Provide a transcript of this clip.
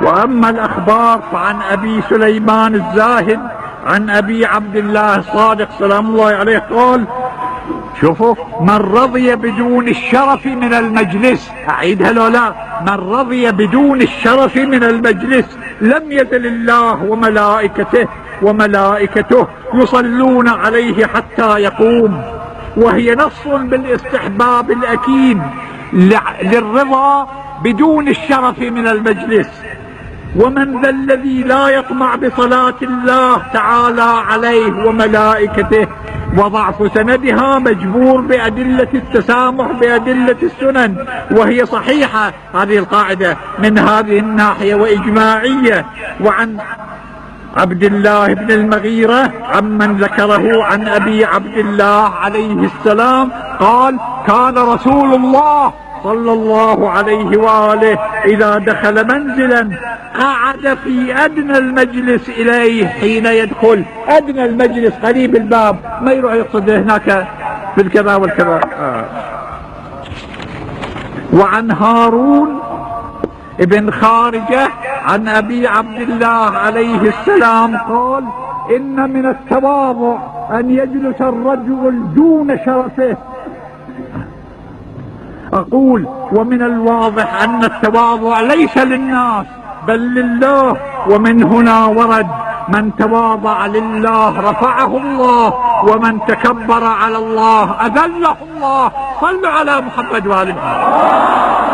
وأما الأخبار فعن أبي سليمان الزاهد عن أبي عبد الله الصادق سلام الله عليه قال: شوفوا، من رضي بدون الشرف من المجلس، أعيدها لو لا، من رضي بدون الشرف من المجلس لم يزل الله وملائكته يصلون عليه حتى يقوم. وهي نص بالاستحباب الأكيد للرضا بدون الشرف من المجلس. ومن ذا الذي لا يطمع بصلاة الله تعالى عليه وملائكته؟ وضعف سندها مجبور بأدلة التسامح بأدلة السنن، وهي صحيحة هذه القاعدة من هذه الناحية وإجماعية. وعن عبد الله بن المغيرة عمن ذكره عن أبي عبد الله عليه السلام قال: كان رسول الله صلى الله عليه وآله إذا دخل منزلا قعد في أدنى المجلس إليه حين يدخل. أدنى المجلس قريب الباب، ما يروح يقصد هناك بالكذا والكذا. وعن هارون ابن خارجة عن أبي عبد الله عليه السلام قال: إن من التواضع أن يجلس الرجل دون شرفه. أقول: ومن الواضح أن التواضع ليس للناس بل لله. ومن هنا ورد: من تواضع لله رفعه الله، ومن تكبر على الله أذله الله. صلوا على محمد وآل محمد.